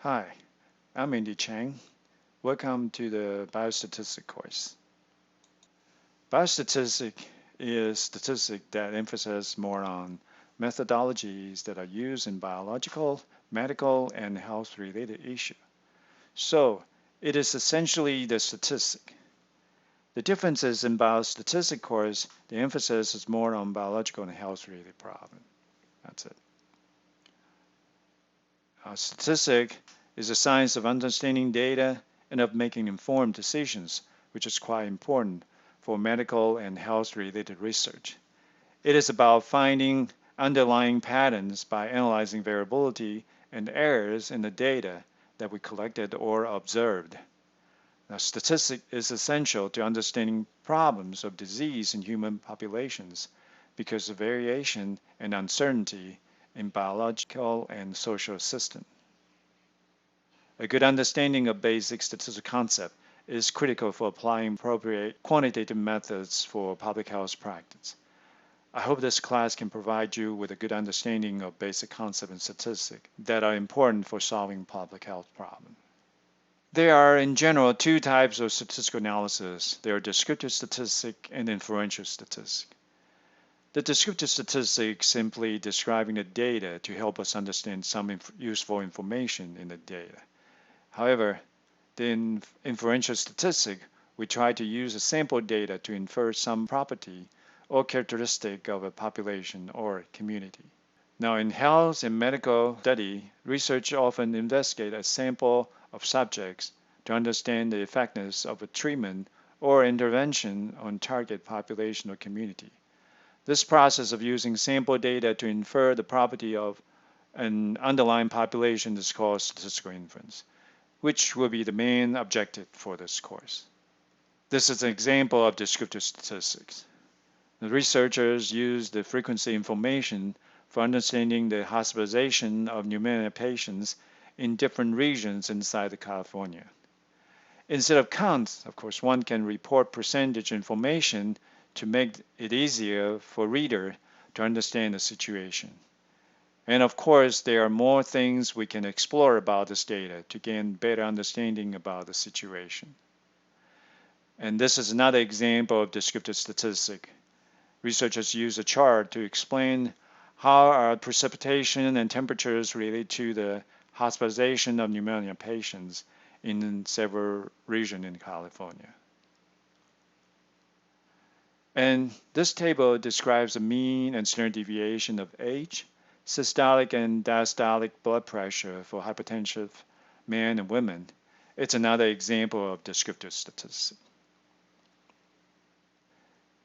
Hi, I'm Andy Chang. Welcome to the Biostatistics course. Biostatistics is statistics that emphasize more on methodologies that are used in biological, medical, and health-related issues. So, it is essentially the statistic. The differences in biostatistics course, the emphasis is more on biological and health-related problems. That's it. Statistics is the science of understanding data and of making informed decisions, which is quite important for medical and health-related research. It is about finding underlying patterns by analyzing variability and errors in the data that we collected or observed. Now, statistics is essential to understanding problems of disease in human populations because of variation and uncertainty in biological and social systems. A good understanding of basic statistical concepts is critical for applying appropriate quantitative methods for public health practice. I hope this class can provide you with a good understanding of basic concepts in statistics that are important for solving public health problems. There are, in general, two types of statistical analysis. There are descriptive statistics and inferential statistics. The descriptive statistics simply describing the data to help us understand some useful information in the data. However, in inferential statistics, we try to use the sample data to infer some property or characteristic of a population or community. Now, in health and medical study, research often investigates a sample of subjects to understand the effectiveness of a treatment or intervention on target population or community. This process of using sample data to infer the property of an underlying population is called statistical inference, which will be the main objective for this course. This is an example of descriptive statistics. The researchers use the frequency information for understanding the hospitalization of pneumonia patients in different regions inside California. Instead of counts, of course, one can report percentage information to make it easier for reader to understand the situation. And of course, there are more things we can explore about this data to gain better understanding about the situation. And this is another example of descriptive statistics. Researchers use a chart to explain how are precipitation and temperatures related to the hospitalization of pneumonia patients in several regions in California. And this table describes the mean and standard deviation of age, systolic and diastolic blood pressure for hypertensive men and women. It's another example of descriptive statistics.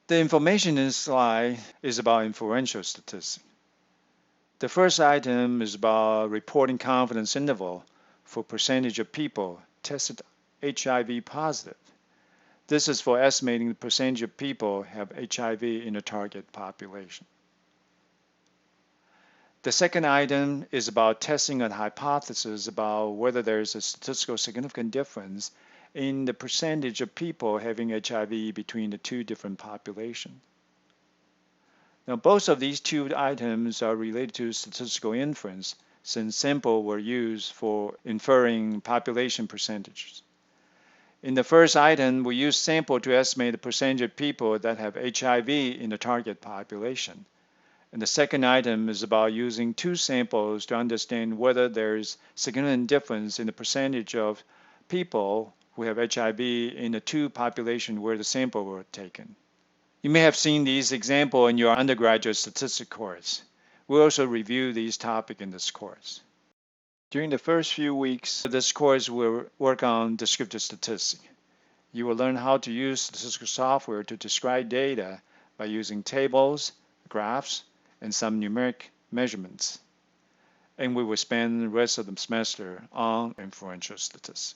The information in this slide is about inferential statistics. The first item is about reporting confidence interval for percentage of people tested HIV positive. This is for estimating the percentage of people have HIV in the target population. The second item is about testing a hypothesis about whether there is a statistical significant difference in the percentage of people having HIV between the two different populations. Now, both of these two items are related to statistical inference since samples were used for inferring population percentages. In the first item, we use sample to estimate the percentage of people that have HIV in the target population. And the second item is about using two samples to understand whether there's significant difference in the percentage of people who have HIV in the two populations where the sample were taken. You may have seen these examples in your undergraduate statistics course. We'll also review these topics in this course. During the first few weeks of this course, we'll work on descriptive statistics. You will learn how to use statistical software to describe data by using tables, graphs, and some numeric measurements. And we will spend the rest of the semester on inferential statistics.